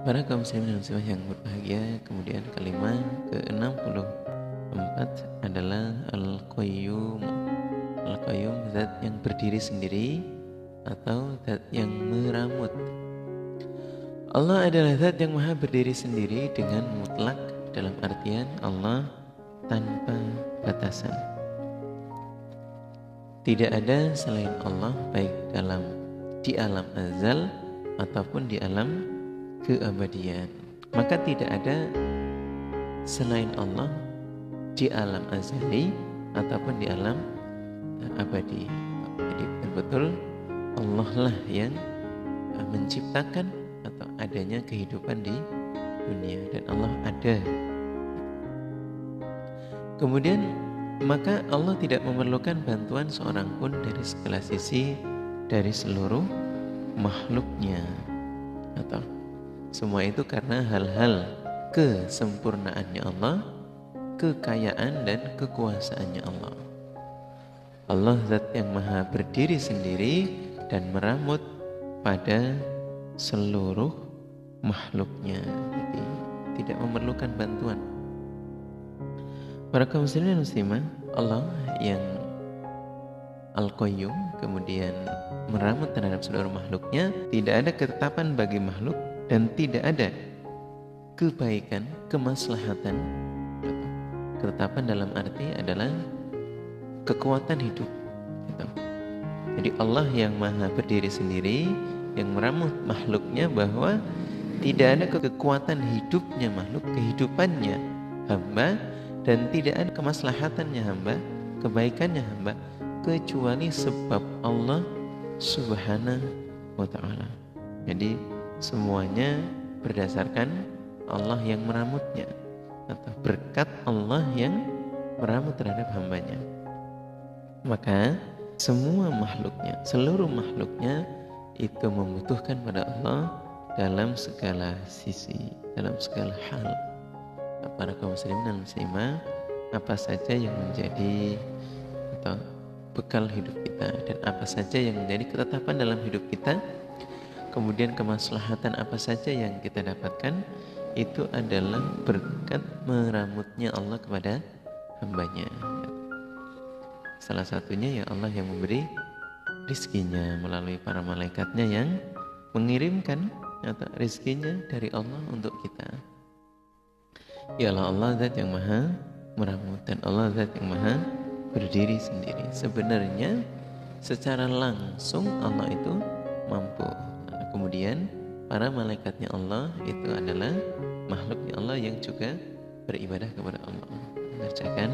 Para kaum muslimin dan muslimah yang berbahagia, kemudian kalimat ke-64 adalah Al-Qayyum. Al-Qayyum, zat yang berdiri sendiri atau zat yang meramut. Allah adalah zat yang maha berdiri sendiri dengan mutlak, dalam artian Allah tanpa batasan. Tidak ada selain Allah, baik di alam azal ataupun di alam keabadian. Maka tidak ada selain Allah di alam azali ataupun di alam abadi. Jadi betul-betul Allah lah yang menciptakan atau adanya kehidupan di dunia, dan Allah ada. Kemudian maka Allah tidak memerlukan bantuan seorang pun dari segala sisi dari seluruh makhluknya, atau semua itu karena hal-hal kesempurnaannya Allah, kekayaan dan kekuasaannya Allah. Allah zat yang maha berdiri sendiri dan meramut pada seluruh makhluknya, jadi tidak memerlukan bantuan. Para kaum muslimin dan muslimah, Allah yang Al-Qayyum kemudian meramut terhadap seluruh makhluknya. Tidak ada ketetapan bagi makhluk dan tidak ada kebaikan, kemaslahatan. Ketetapan dalam arti adalah kekuatan hidup gitu. Jadi Allah yang maha berdiri sendiri, yang meramut makhluknya, bahwa tidak ada kekuatan hidupnya makhluk, kehidupannya hamba, dan tidak ada kemaslahatannya hamba, kebaikannya hamba, kecuali sebab Allah Subhanahu wa ta'ala. Jadi semuanya berdasarkan Allah yang meramutnya, atau berkat Allah yang meramut terhadap hambanya. Maka semua makhluknya, seluruh makhluknya itu membutuhkan pada Allah dalam segala sisi, dalam segala hal. Para kaum muslimin dan muslimah, apa saja yang menjadi atau bekal hidup kita dan apa saja yang menjadi ketetapan dalam hidup kita, kemudian kemaslahatan apa saja yang kita dapatkan, itu adalah berkat meramutnya Allah kepada hambanya. Salah satunya ya Allah yang memberi rizkinya melalui para malaikatnya yang mengirimkan atau rizkinya dari Allah untuk kita. Ialah Allah zat yang maha meramut dan Allah zat yang maha berdiri sendiri. Sebenarnya secara langsung Allah itu mampu. Kemudian para malaikatnya Allah itu adalah makhluknya Allah yang juga beribadah kepada Allah, mengerjakan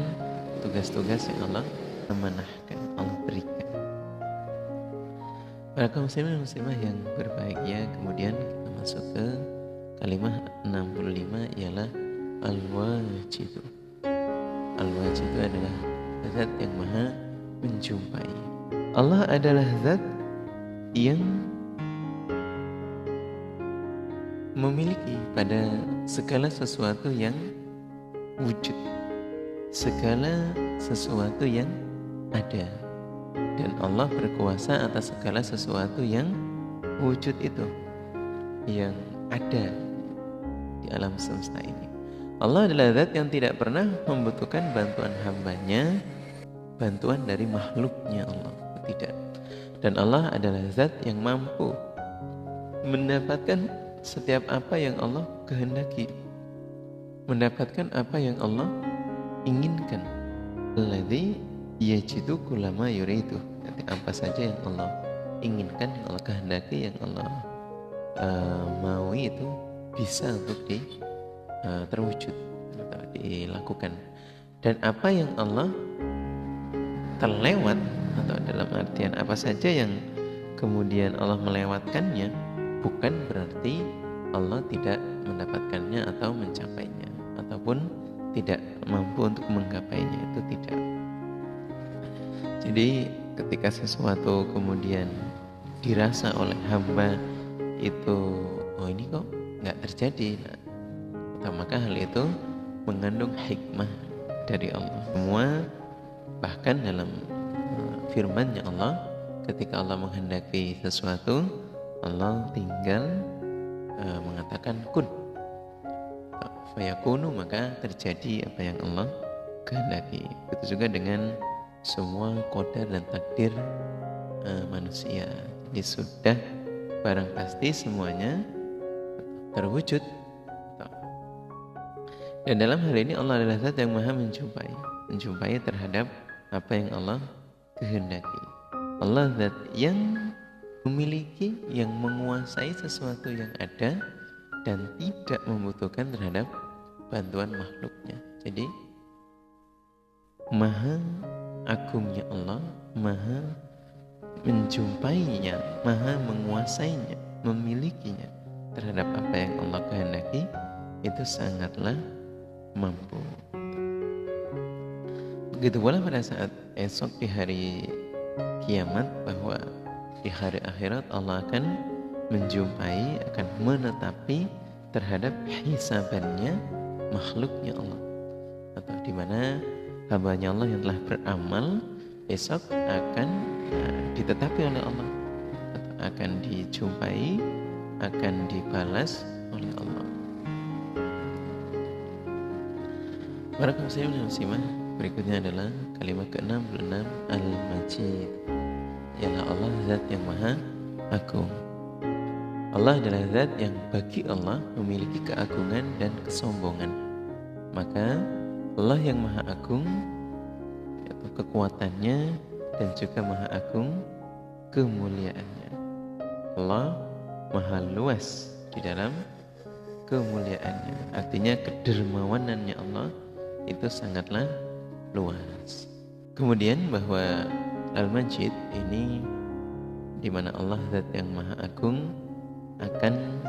tugas-tugas yang Allah amanahkan, Allah berikan. Para kaum muslimin dan muslimah yang berbahagia, kemudian kita masuk ke kalimat 65, ialah Al-Wajidu. Al-Wajidu adalah zat yang maha menjumpai. Allah adalah zat yang memiliki pada segala sesuatu yang wujud, segala sesuatu yang ada, dan Allah berkuasa atas segala sesuatu yang wujud itu, yang ada di alam semesta ini. Allah adalah zat yang tidak pernah membutuhkan bantuan hambanya, bantuan dari makhluknya Allah, tidak. Dan Allah adalah zat yang mampu mendapatkan setiap apa yang Allah kehendaki, mendapatkan apa yang Allah inginkan. Alladzi yajidu kullama yuridu. Apa saja yang Allah inginkan, yang Allah kehendaki, yang Allah maui, itu bisa untuk terwujud atau dilakukan. Dan apa yang Allah terlewat, atau dalam artian apa saja yang kemudian Allah melewatkannya, bukan berarti Allah tidak mendapatkannya atau mencapainya, ataupun tidak mampu untuk menggapainya, itu tidak. Jadi ketika sesuatu kemudian dirasa oleh hamba itu, oh ini kok nggak terjadi, maka hal itu mengandung hikmah dari Allah. Semua bahkan dalam firman-Nya Allah, ketika Allah menghendaki sesuatu, Allah tinggal mengatakan mengatakan kun, fayakunu, maka terjadi apa yang Allah kehendaki. Begitu juga dengan semua qadar dan takdir manusia. Jadi sudah barang pasti semuanya terwujud. Dan dalam hal ini Allah adalah zat yang maha menjumpai terhadap apa yang Allah kehendaki. Allah zat yang memiliki, yang menguasai sesuatu yang ada dan tidak membutuhkan terhadap bantuan makhluknya. Jadi maha agungnya Allah, maha menjumpainya, maha menguasainya, memilikinya terhadap apa yang Allah kehendaki, itu sangatlah mampu. Begitu pula pada saat esok di hari kiamat, bahwa di hari akhirat Allah akan menjumpai, akan menetapi terhadap hisabannya makhluknya Allah, atau di mana hambanya Allah yang telah beramal besok akan ditetapi oleh Allah, atau akan dijumpai, akan dibalas oleh Allah. Para kaum muslimin dan muslimah, berikutnya adalah kalimat ke-66 Al-Majid, ialah Allah zat yang maha agung. Allah adalah zat yang bagi Allah memiliki keagungan dan kesombongan. Maka Allah yang maha agung, yaitu kekuatannya, dan juga maha agung kemuliaannya. Allah maha luas di dalam kemuliaannya. Artinya kedermawanannya Allah itu sangatlah luas. Kemudian bahwa Al-Majid ini, di mana Allah zat yang maha agung, akan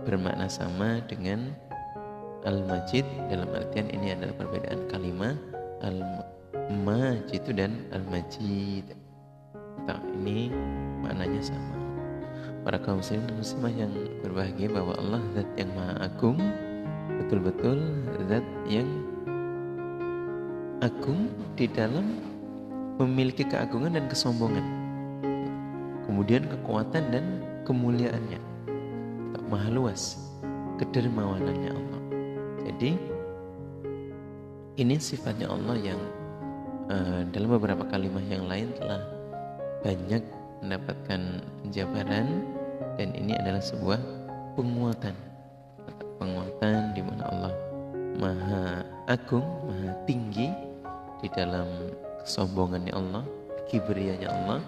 bermakna sama dengan Al-Majid, dalam artian ini adalah perbedaan kalimat Al-Majid dan Al-Majid. Nah, ini maknanya sama. Para kaum muslimin dan muslimah yang berbahagia, bahwa Allah zat yang maha agung, betul-betul zat yang agung di dalam memiliki keagungan dan kesombongan, kemudian kekuatan dan kemuliaannya, maha luas kedermawanannya Allah. Jadi ini sifatnya Allah yang dalam beberapa kalimat yang lain telah banyak mendapatkan penjabaran, dan ini adalah sebuah penguatan di mana Allah maha agung, maha tinggi di dalam kesombongannya Allah, kibriyanya Allah,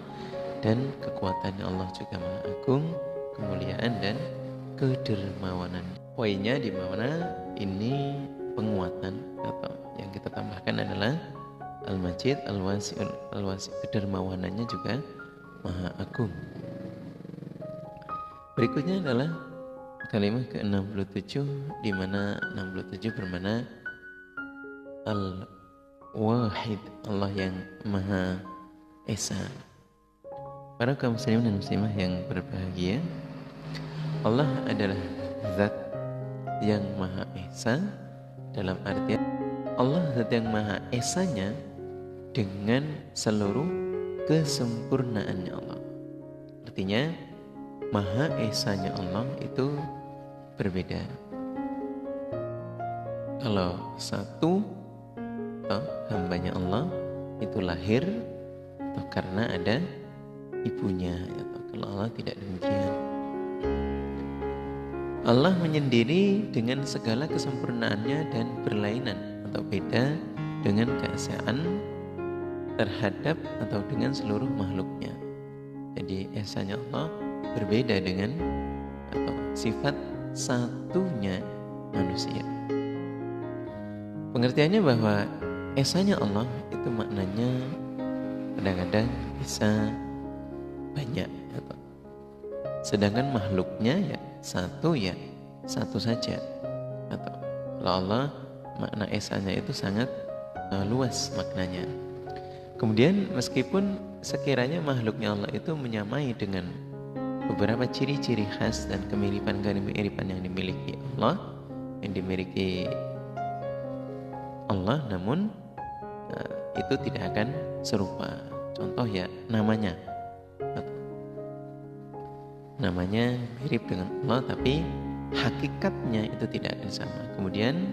dan kekuatannya Allah juga maha agung, kemuliaan dan kedermawanan. Poinnya di mana ini penguatan, atau yang kita tambahkan adalah Al-Majid, Al-Wasi, kedermawanannya juga maha agung. Berikutnya adalah kalimat ke-67, di mana 67 bermakna Al-Wahid, Allah yang maha esa. Para kaum muslimin dan muslimah yang berbahagia, Allah adalah zat yang maha esa, dalam artian Allah zat yang maha esanya dengan seluruh kesempurnaannya Allah. Artinya maha esanya Allah itu berbeda. Kalau satu hambanya Allah itu lahir atau karena ada ibunya, atau kalau Allah tidak demikian. Allah menyendiri dengan segala kesempurnaannya dan berlainan atau beda dengan keesaan terhadap atau dengan seluruh makhluknya. Jadi esanya Allah berbeda dengan atau sifat satunya manusia. Pengertiannya bahwa esanya Allah itu maknanya kadang-kadang bisa banyak, atau sedangkan makhluknya ya satu saja. Atau kalau Allah, makna esanya itu sangat luas maknanya. Kemudian meskipun sekiranya makhluknya Allah itu menyamai dengan beberapa ciri-ciri khas dan kemiripan-kemiripan yang dimiliki Allah, namun itu tidak akan serupa. Contoh ya namanya mirip dengan Allah, tapi hakikatnya itu tidak akan sama. Kemudian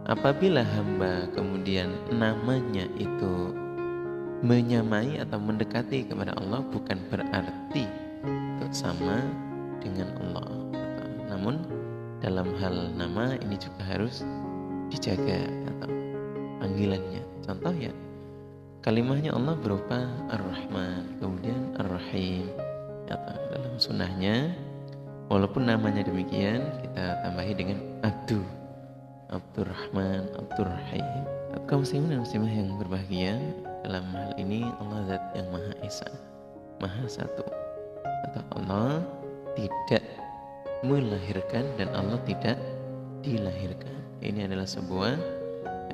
apabila hamba kemudian namanya itu menyamai atau mendekati kepada Allah, bukan berarti itu sama dengan Allah. Namun dalam hal nama ini juga harus dijaga atau panggilannya. Contoh ya, kalimahnya Allah berupa Ar-Rahman, kemudian Ar-Rahim. Atau dalam sunnahnya, walaupun namanya demikian, kita tambahi dengan Abdu, Abdurrahman, Abdurrahim. Kaum muslimin dan muslimah yang berbahagia, dalam hal ini Allah Zat yang Maha Esa, Maha Satu. Atau Allah tidak melahirkan dan Allah tidak dilahirkan. Ini adalah sebuah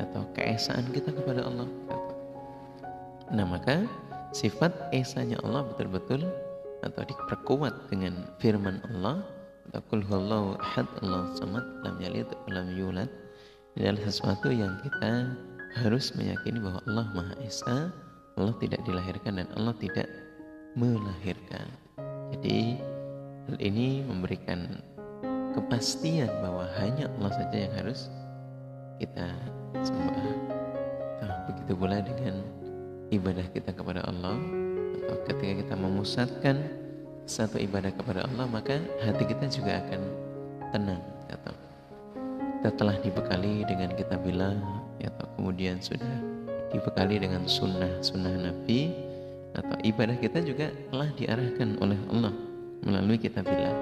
atau keesaan kita kepada Allah. Nah, maka sifat esanya Allah betul-betul atau diperkuat dengan firman Allah, atau Qul huwallahu ahad Allahus samad lam yalid wa lam yulad. Ini adalah sesuatu yang kita harus meyakini bahwa Allah Maha Esa, Allah tidak dilahirkan dan Allah tidak melahirkan. Jadi hal ini memberikan kepastian bahwa hanya Allah saja yang harus kita sembah. Begitu pula dengan ibadah kita kepada Allah, atau ketika kita memusatkan satu ibadah kepada Allah, maka hati kita juga akan tenang. Atau kita telah dibekali dengan kitabillah, atau kemudian sudah dibekali dengan sunnah Nabi, atau ibadah kita juga telah diarahkan oleh Allah melalui kitabillah.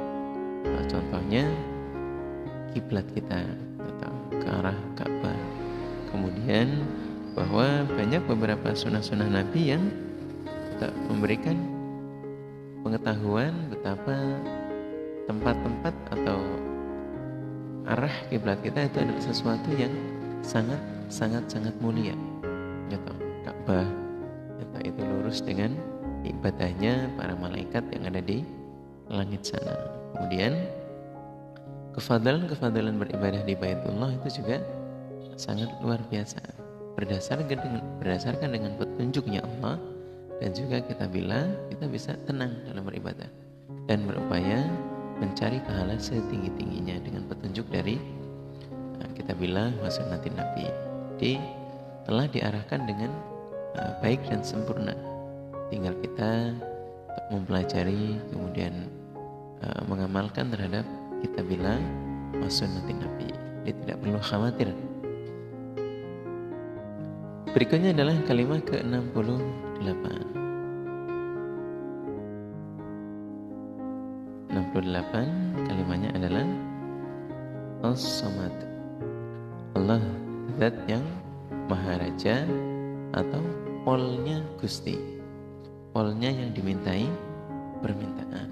Contohnya kiblat kita atau ke arah Ka'bah. Kemudian bahwa banyak beberapa sunnah Nabi yang memberikan pengetahuan betapa tempat-tempat atau arah kiblat kita itu adalah sesuatu yang sangat mulia. Gitu. Ka'bah itu lurus dengan ibadahnya para malaikat yang ada di langit sana. Kemudian kefadalan beribadah di Baitullah itu juga sangat luar biasa, berdasarkan dengan petunjuknya Allah, dan juga kitabillah kita bisa tenang dalam beribadah dan berupaya mencari pahala setinggi-tingginya dengan petunjuk dari kitabillah wa sunnatin Nabi. Jadi telah diarahkan dengan baik dan sempurna. Tinggal kita mempelajari, kemudian mengamalkan terhadap kitabillah wa sunnatin Nabi. Jadi tidak perlu khawatir. Berikutnya adalah kalimat ke-68. 68 kalimatnya adalah As-Samad. Allah Zat yang Maha Raja atau polnya Gusti, polnya yang dimintai permintaan.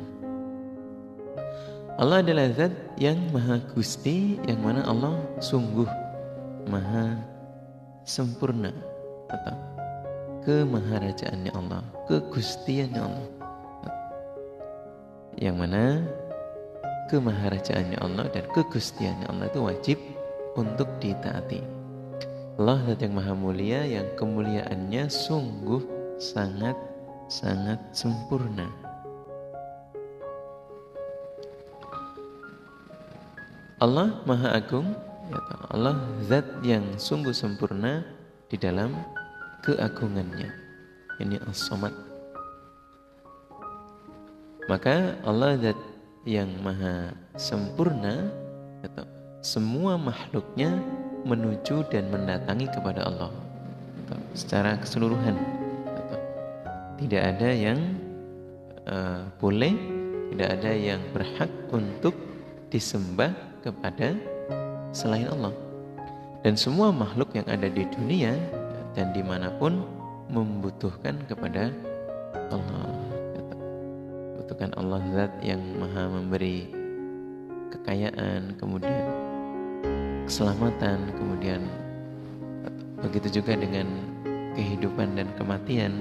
Allah adalah Zat yang Maha Gusti, yang mana Allah sungguh Maha sempurna, atau kemaharajaannya Allah, kegustiannya Allah, yang mana kemaharajaannya Allah dan kegustiannya Allah itu wajib untuk ditaati. Allah Zat yang Maha Mulia, yang kemuliaannya sungguh sangat sempurna. Allah Maha Agung, Allah Zat yang sungguh sempurna di dalam keagungannya. Ini As-Samad. Maka Allah Zat yang Maha sempurna, atau semua makhluknya menuju dan mendatangi kepada Allah, atau secara keseluruhan. Atau tidak ada yang boleh, tidak ada yang berhak untuk disembah kepada selain Allah. Dan semua makhluk yang ada di dunia dan dimanapun membutuhkan kepada Allah. Membutuhkan Allah Zat yang Maha memberi kekayaan, kemudian keselamatan, kemudian begitu juga dengan kehidupan dan kematian,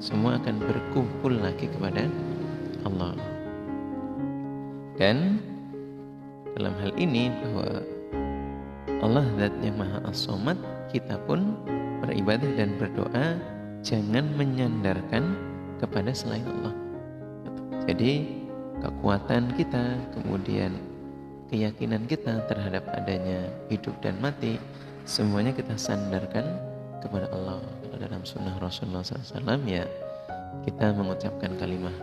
semua akan berkumpul lagi kepada Allah. Dan dalam hal ini bahwa Allah Zat yang Maha As-Samad, kita pun beribadah dan berdoa jangan menyandarkan kepada selain Allah. Jadi kekuatan kita, kemudian keyakinan kita terhadap adanya hidup dan mati, semuanya kita sandarkan kepada Allah. Kalau dalam sunnah Rasulullah SAW ya kita mengucapkan kalimat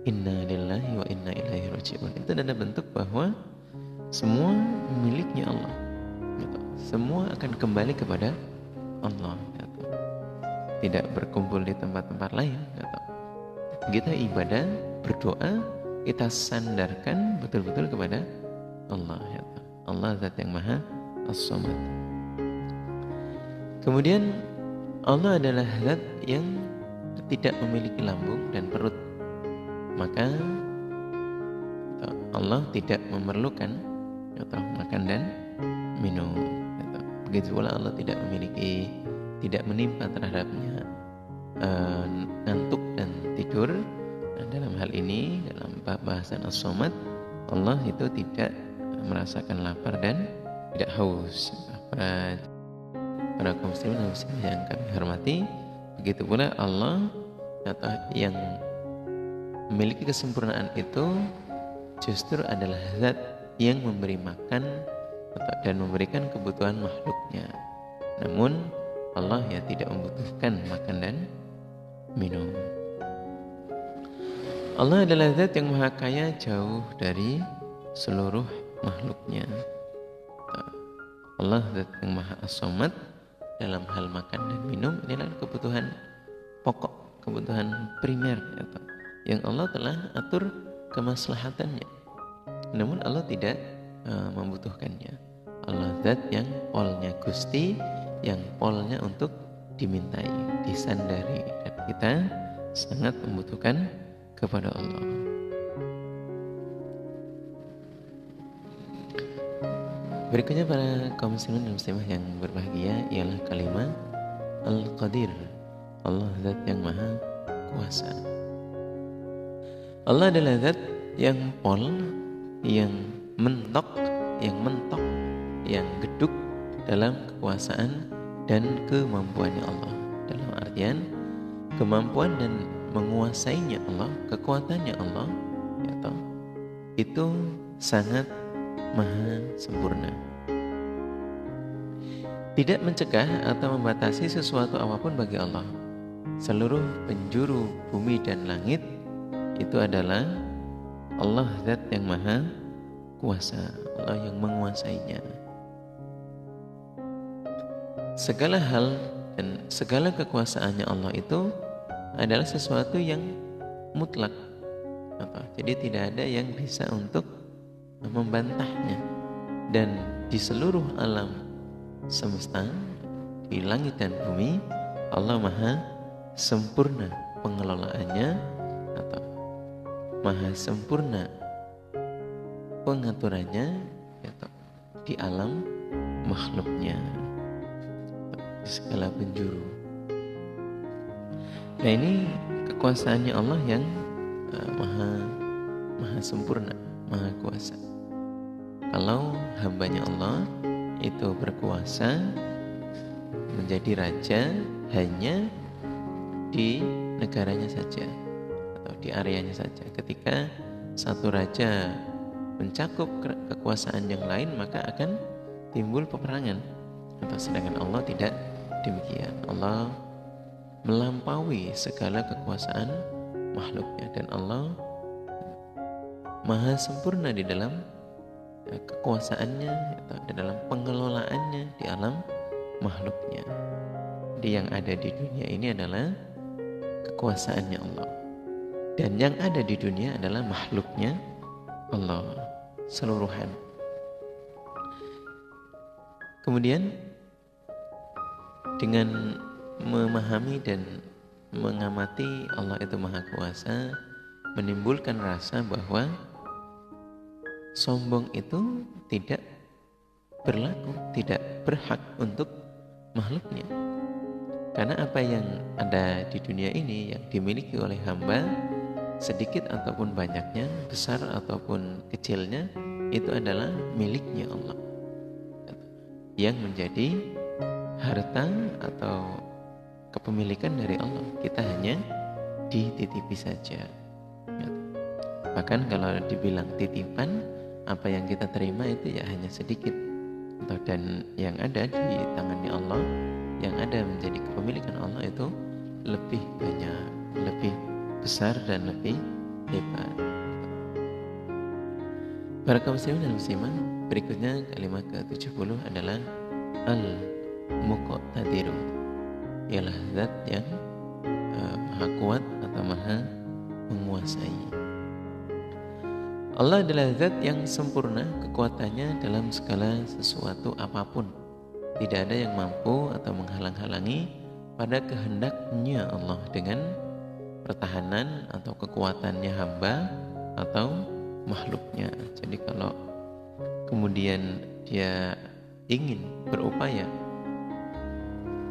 Inna lillahi wa inna ilaihi raji'un. Itu adalah bentuk bahwa semua miliknya Allah, gitu. Semua akan kembali kepada Allah, gitu. Tidak berkumpul di tempat-tempat lain, gitu. Kita ibadah, berdoa, kita sandarkan betul-betul kepada Allah, gitu. Allah zat yang maha as-samad. Kemudian Allah adalah zat yang tidak memiliki lambung dan perut. Maka Allah tidak memerlukan atau makan dan minum. Begitu pula Allah tidak memiliki, tidak menimpa terhadapnya ngantuk dan tidur. Nah, dalam hal ini dalam bahasan as-samad, Allah itu tidak merasakan lapar dan tidak haus. Para kaum muslimin dan muslimah yang kami hormati, begitu pula Allah atau yang memiliki kesempurnaan itu justru adalah zat yang memberi makan dan memberikan kebutuhan makhluknya. Namun Allah ya tidak membutuhkan makan dan minum. Allah adalah zat yang maha kaya jauh dari seluruh makhluknya. Allah zat yang maha as-samad. Dalam hal makan dan minum, ini adalah kebutuhan pokok, kebutuhan primer yang Allah telah atur kemaslahatannya. Namun Allah tidak membutuhkannya. Allah zat yang polnya Gusti, yang polnya untuk dimintai, disandari, dan kita sangat membutuhkan kepada Allah. Berikutnya para kaum muslimin dan muslimah yang berbahagia ialah kalimat Al-Qadir. Allah zat yang maha kuasa. Allah adalah zat yang pol, yang mentok, yang geduk dalam kekuasaan dan kemampuannya Allah. Dalam artian kemampuan dan menguasainya Allah, kekuatannya Allah, itu sangat maha sempurna. Tidak mencegah atau membatasi sesuatu apapun bagi Allah. Seluruh penjuru bumi dan langit itu adalah Allah zat yang maha kuasa, Allah yang menguasainya. Segala hal dan segala kekuasaannya Allah itu adalah sesuatu yang mutlak. Jadi tidak ada yang bisa untuk membantahnya. Dan di seluruh alam semesta, di langit dan bumi, Allah maha sempurna pengelolaannya atau maha sempurna pengaturannya di alam makhluknya, di segala penjuru. Nah, ini kekuasaannya Allah yang maha sempurna, maha kuasa. Kalau hambanya Allah itu berkuasa menjadi raja hanya di negaranya saja atau di areanya saja. Ketika satu raja mencakup kekuasaan yang lain, maka akan timbul peperangan. Sedangkan Allah tidak demikian. Allah melampaui segala kekuasaan makhluknya, dan Allah maha sempurna di dalam kekuasaannya atau dalam pengelolaannya di alam makhluknya. Jadi yang ada di dunia ini adalah kekuasaannya Allah, dan yang ada di dunia adalah makhluknya Allah seluruhan. Kemudian dengan memahami dan mengamati Allah itu maha kuasa, menimbulkan rasa bahwa sombong itu tidak berlaku, tidak berhak untuk makhluknya. Karena apa yang ada di dunia ini yang dimiliki oleh hamba, sedikit ataupun banyaknya, besar ataupun kecilnya, itu adalah miliknya Allah, yang menjadi harta atau kepemilikan dari Allah. Kita hanya dititipi saja. Bahkan kalau dibilang titipan, apa yang kita terima itu ya hanya sedikit. Dan yang ada di tangannya Allah, yang ada menjadi kepemilikan Allah itu lebih banyak, lebih besar dan lebih hebat. Para kaum muslimin dan muslimah, berikutnya kalimat ke-70 adalah Al-Muqtadiru, ialah zat yang maha kuat atau maha menguasai. Allah adalah zat yang sempurna kekuatannya dalam segala sesuatu apapun. Tidak ada yang mampu atau menghalang-halangi pada kehendaknya Allah dengan pertahanan atau kekuatannya hamba atau makhluknya. Jadi kalau kemudian dia ingin berupaya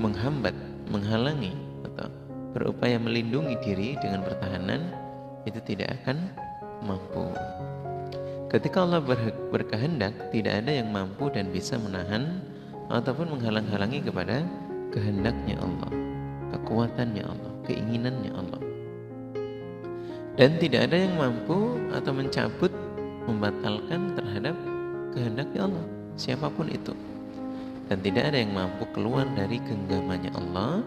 menghambat, menghalangi atau berupaya melindungi diri dengan pertahanan, itu tidak akan mampu. Ketika Allah berkehendak, tidak ada yang mampu dan bisa menahan ataupun menghalang-halangi kepada kehendaknya Allah, kekuatannya Allah, keinginannya Allah. Dan tidak ada yang mampu atau mencabut, membatalkan terhadap kehendaknya Allah, siapapun itu. Dan tidak ada yang mampu keluar dari genggamannya Allah,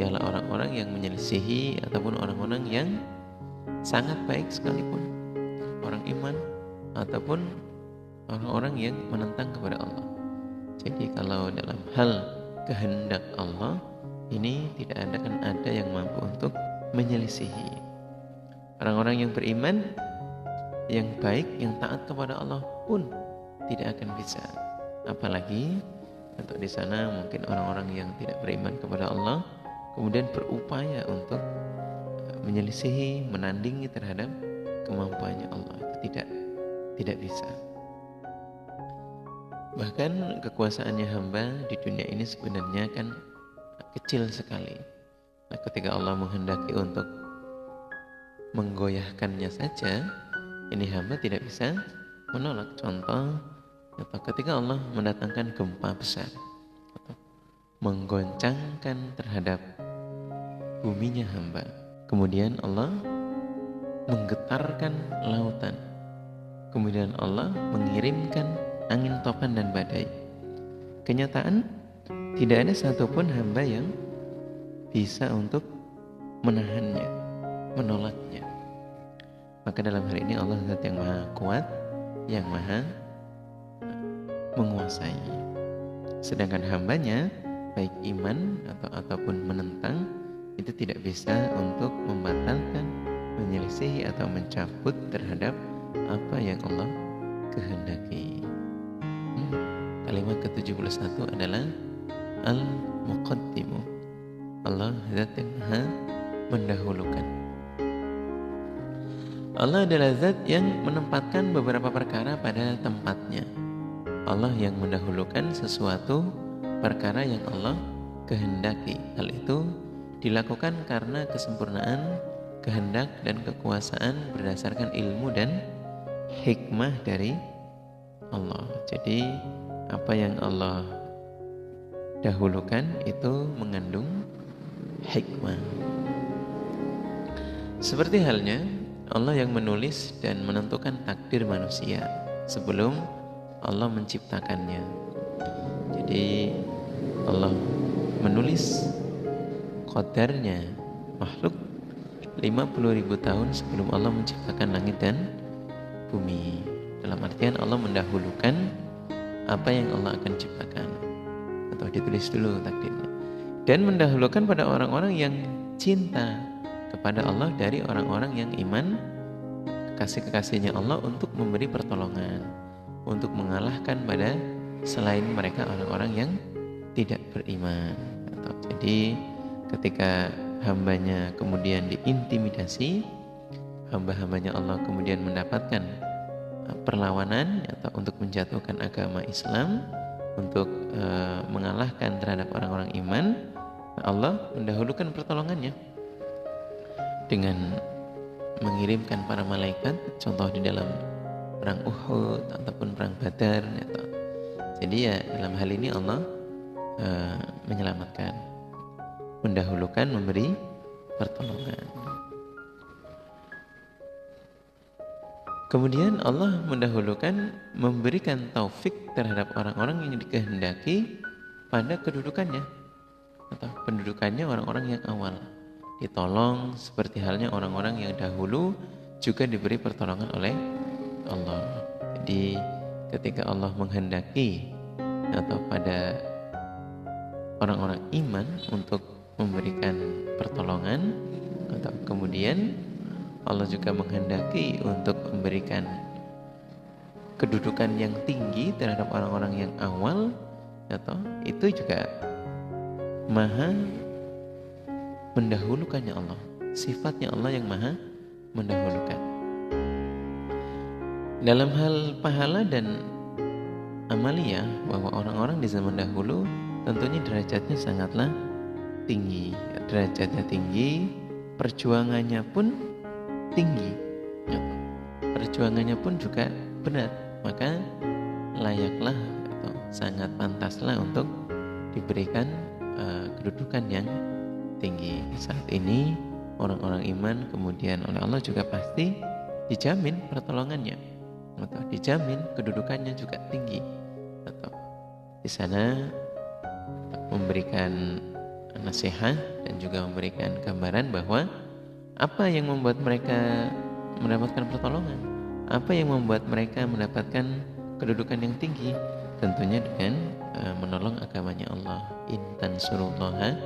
ialah orang-orang yang menyelisihi ataupun orang-orang yang sangat baik sekalipun, orang iman ataupun orang-orang yang menentang kepada Allah. Jadi kalau dalam hal kehendak Allah ini tidak akan ada yang mampu untuk menyelisihi. Orang-orang yang beriman, yang baik, yang taat kepada Allah pun tidak akan bisa. Apalagi untuk di sana mungkin orang-orang yang tidak beriman kepada Allah kemudian berupaya untuk menyelisihi, menandingi terhadap kemampuannya Allah. Itu tidak bisa. Bahkan kekuasaannya hamba di dunia ini sebenarnya kan kecil sekali. Nah, ketika Allah menghendaki untuk menggoyahkannya saja, ini hamba tidak bisa menolak. Contoh, ketika Allah mendatangkan gempa besar, menggoncangkan terhadap buminya hamba, kemudian Allah menggetarkan lautan, kemudian Allah mengirimkan angin topan dan badai. Kenyataan tidak ada satupun hamba yang bisa untuk menahannya, menolaknya. Maka dalam hal ini Allah zat yang maha kuat, yang maha menguasai. Sedangkan hambanya baik iman ataupun menentang itu tidak bisa untuk membatalkan, menyelisihi atau mencabut terhadap apa yang Allah kehendaki. Kalimat ke-71 adalah Al-Muqaddimu, Allah zat yang maha mendahulukan. Allah adalah zat yang menempatkan beberapa perkara pada tempatnya. Allah yang mendahulukan sesuatu perkara yang Allah kehendaki. Hal itu dilakukan karena kesempurnaan kehendak dan kekuasaan berdasarkan ilmu dan hikmah dari Allah. Jadi apa yang Allah dahulukan itu mengandung hikmah. Seperti halnya Allah yang menulis dan menentukan takdir manusia sebelum Allah menciptakannya. Jadi Allah menulis qadarnya makhluk 50.000 tahun sebelum Allah menciptakan langit dan bumi. Dalam artian Allah mendahulukan apa yang Allah akan ciptakan, atau ditulis dulu takdirnya, dan mendahulukan pada orang-orang yang cinta kepada Allah dari orang-orang yang iman, kekasih-kekasihnya Allah, untuk memberi pertolongan, untuk mengalahkan pada selain mereka orang-orang yang tidak beriman. Jadi ketika hambanya kemudian diintimidasi, hamba-hambanya Allah kemudian mendapatkan perlawanan atau untuk menjatuhkan agama Islam, untuk mengalahkan terhadap orang-orang iman, Allah mendahulukan pertolongannya dengan mengirimkan para malaikat, contoh di dalam perang Uhud ataupun perang Badar. Jadi ya dalam hal ini Allah menyelamatkan, mendahulukan, memberi pertolongan. Kemudian Allah mendahulukan memberikan taufik terhadap orang-orang yang dikehendaki pada kedudukannya atau pendudukannya orang-orang yang awal. Ditolong seperti halnya orang-orang yang dahulu juga diberi pertolongan oleh Allah. Jadi ketika Allah menghendaki atau pada orang-orang iman untuk memberikan pertolongan, atau kemudian Allah juga menghendaki untuk memberikan kedudukan yang tinggi terhadap orang-orang yang awal, atau itu juga maha mendahulukannya Allah. Sifatnya Allah yang maha mendahulukan. Dalam hal pahala dan amalia, bahwa orang-orang di zaman dahulu tentunya derajatnya sangatlah tinggi. Derajatnya tinggi, perjuangannya pun tinggi, perjuangannya pun juga berat. Maka layaklah atau sangat pantaslah untuk diberikan kedudukan yang tinggi. Saat ini orang-orang iman kemudian oleh Allah juga pasti dijamin pertolongannya, atau dijamin kedudukannya juga tinggi, atau di sana memberikan nasihat dan juga memberikan gambaran bahwa apa yang membuat mereka mendapatkan pertolongan, apa yang membuat mereka mendapatkan kedudukan yang tinggi, tentunya dengan menolong agamanya Allah. In tansurullaha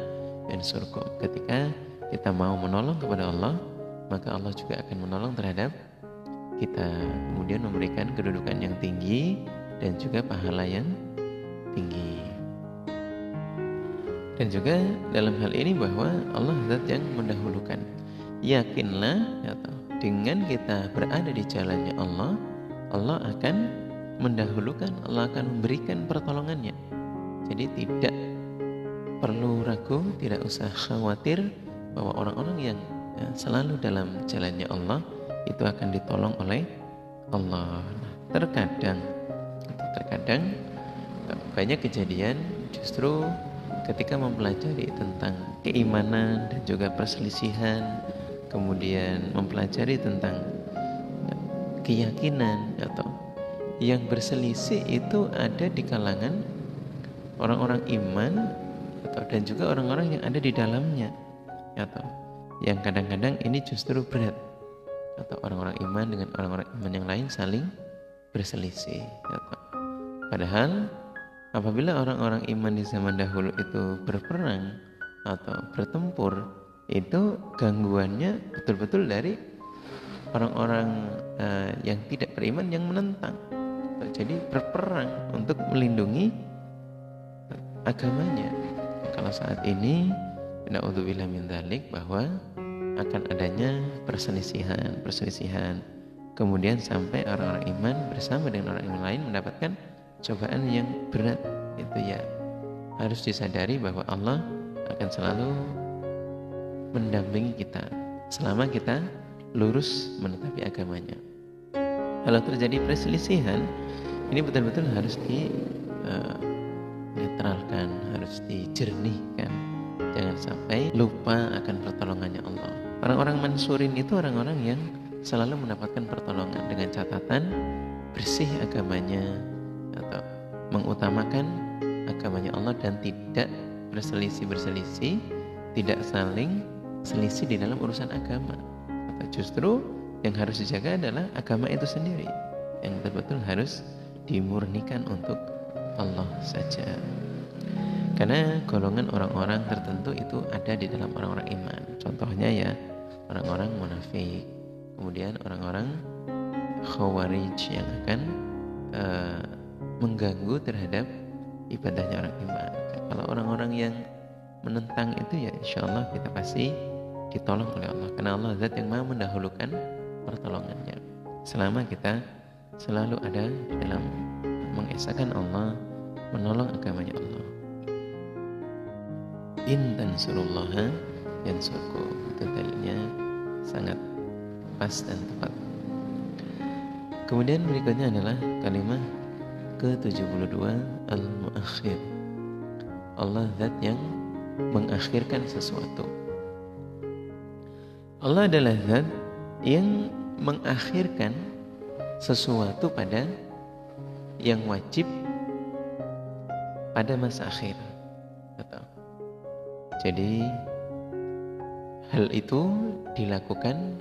yansurkum. Ketika kita mau menolong kepada Allah, maka Allah juga akan menolong terhadap kita, kemudian memberikan kedudukan yang tinggi dan juga pahala yang tinggi. Dan juga dalam hal ini bahwa Allah zat yang mendahulukan. Yakinlah atau dengan kita berada di jalannya Allah, Allah akan mendahulukan, Allah akan memberikan pertolongannya. Jadi tidak perlu ragu, tidak usah khawatir bahwa orang-orang yang selalu dalam jalannya Allah itu akan ditolong oleh Allah. Terkadang banyak kejadian justru ketika mempelajari tentang keimanan dan juga perselisihan, kemudian mempelajari tentang keyakinan atau yang berselisih itu ada di kalangan orang-orang iman atau dan juga orang-orang yang ada di dalamnya, atau yang kadang-kadang ini justru berat, atau orang-orang iman dengan orang-orang iman yang lain saling berselisih. Padahal apabila orang-orang iman di zaman dahulu itu berperang atau bertempur, itu gangguannya betul-betul dari orang-orang yang tidak beriman yang menentang. Jadi berperang untuk melindungi agamanya. Kalau saat ini, na'udzubillah min dzalik, bahwa akan adanya perselisihan, kemudian sampai orang-orang iman bersama dengan orang iman lain mendapatkan cobaan yang berat, itu ya harus disadari bahwa Allah akan selalu mendampingi kita selama kita lurus menetapi agamanya. Kalau terjadi perselisihan, ini betul-betul harus dinetralkan, harus dijernihkan. Jangan sampai lupa akan pertolongannya Allah. Orang-orang mansurin itu orang-orang yang selalu mendapatkan pertolongan dengan catatan bersih agamanya atau mengutamakan agamanya Allah dan tidak berselisih, tidak saling selisih di dalam urusan agama. Atau justru yang harus dijaga adalah agama itu sendiri yang betul-betul harus dimurnikan untuk Allah saja. Karena golongan orang-orang tertentu itu ada di dalam orang-orang iman. Contohnya ya orang-orang munafik, kemudian orang-orang khawarij yang akan mengganggu terhadap ibadahnya orang iman. Kalau orang-orang yang menentang itu ya insya Allah kita pasti ditolong oleh Allah, karena Allah zat yang maha mendahulukan pertolongannya. Selama kita selalu ada di dalam mengesahkan Allah, menolong agamanya Allah. In tansurullaha yansurkum. Itu dalilnya sangat pas dan tepat. Kemudian berikutnya adalah kalimat ke-72 al-muakhir. Allah zat yang mengakhirkan sesuatu. Allah adalah zat yang mengakhirkan sesuatu pada yang wajib pada masa akhir. Jadi hal itu dilakukan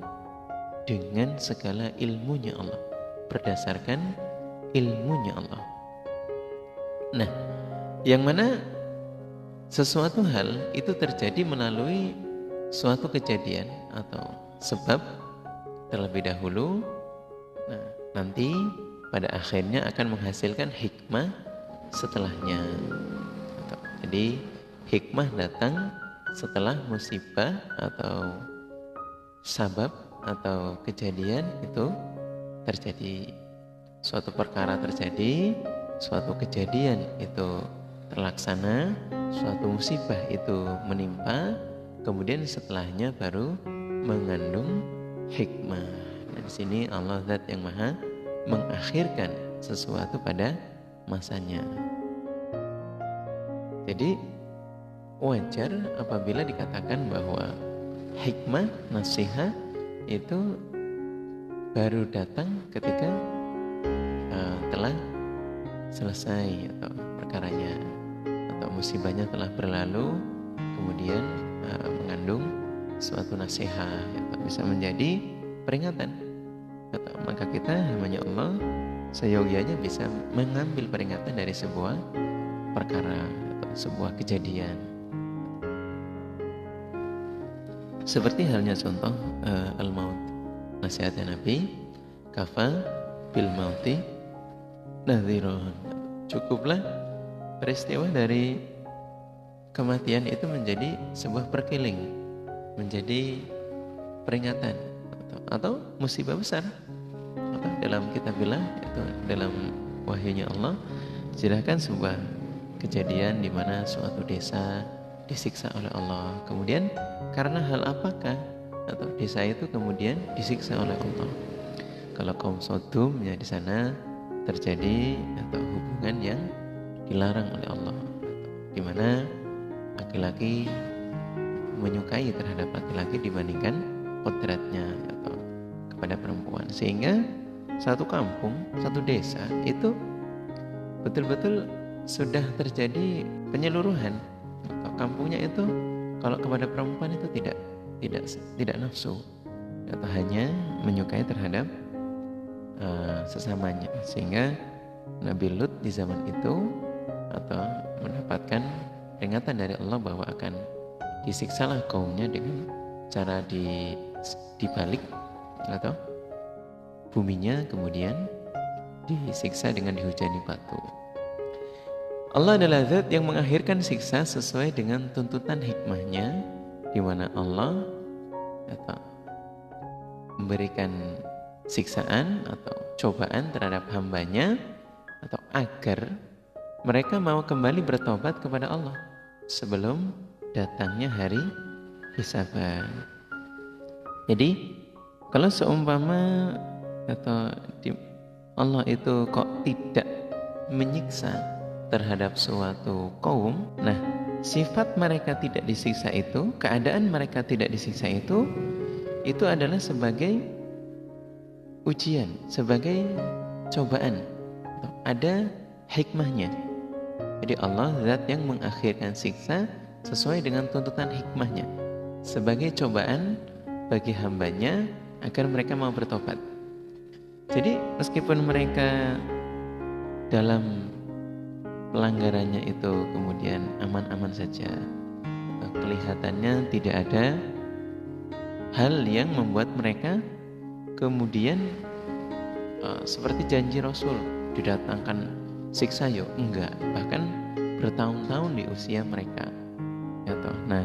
dengan segala ilmunya Allah, berdasarkan ilmunya Allah. Nah, yang mana sesuatu hal itu terjadi melalui suatu kejadian atau sebab terlebih dahulu. Nah, nanti pada akhirnya akan menghasilkan hikmah setelahnya. Jadi hikmah datang setelah musibah atau sabab atau kejadian itu terjadi. Suatu perkara terjadi, suatu kejadian itu terlaksana, suatu musibah itu menimpa, kemudian setelahnya baru mengandung hikmah. Dan di sini Allah Zat yang Maha mengakhirkan sesuatu pada masanya. Jadi wajar apabila dikatakan bahwa hikmah nasihat itu baru datang ketika telah selesai atau perkaranya atau musibahnya telah berlalu, kemudian mengandung suatu nasihat atau bisa menjadi peringatan. Maka kita hanya Allah seyogyanya bisa mengambil peringatan dari sebuah perkara atau sebuah kejadian. Seperti halnya contoh al-maut, nasihatnya Nabi, kafa bil mauti nadhirun. Cukuplah peristiwa dari kematian itu menjadi sebuah perkiling, menjadi peringatan atau musibah besar. Atau dalam kitabillah itu dalam wahyunya Allah jelaskan sebuah kejadian di mana suatu desa disiksa oleh Allah. Kemudian karena hal apakah atau desa itu kemudian disiksa oleh Allah? Kalau kaum Sodom ya di sana terjadi atau hubungan yang dilarang oleh Allah, di mana laki-laki menyukai terhadap laki-laki dibandingkan kodratnya atau kepada perempuan, sehingga satu kampung, satu desa itu betul-betul sudah terjadi penyeluruhan. Kampungnya itu kalau kepada perempuan itu tidak nafsu atau hanya menyukai terhadap sesamanya, sehingga Nabi Lut di zaman itu atau mendapatkan peringatan dari Allah bahwa akan disiksalah kaumnya dengan cara dibalik atau buminya kemudian disiksa dengan dihujani batu. Allah adalah Zat yang mengakhirkan siksa sesuai dengan tuntutan hikmahnya, di mana Allah memberikan siksaan atau cobaan terhadap hambanya atau agar mereka mau kembali bertobat kepada Allah sebelum datangnya hari hisaban. Jadi kalau seumpama atau Allah itu kok tidak menyiksa terhadap suatu kaum, nah sifat mereka tidak disiksa itu, keadaan mereka tidak disiksa itu adalah sebagai ujian, sebagai cobaan, ada hikmahnya. Jadi Allah Zat yang mengakhirkan siksa sesuai dengan tuntutan hikmahnya, sebagai cobaan bagi hambanya agar mereka mau bertobat. Jadi meskipun mereka dalam pelanggarannya itu kemudian aman-aman saja, kelihatannya tidak ada hal yang membuat mereka kemudian seperti janji Rasul didatangkan siksa, enggak, bahkan bertahun-tahun di usia mereka. Nah,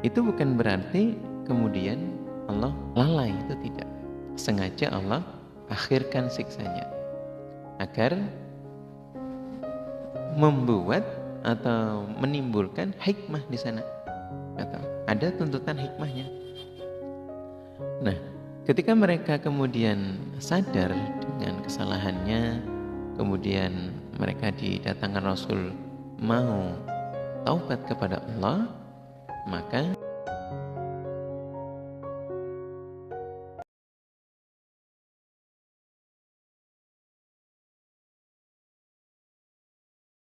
itu bukan berarti kemudian Allah lalai, itu tidak. Sengaja Allah akhirkan siksanya agar membuat atau menimbulkan hikmah di sana, atau ada tuntutan hikmahnya. Nah, ketika mereka kemudian sadar dengan kesalahannya, kemudian mereka didatangkan Rasul mau taubat kepada Allah, maka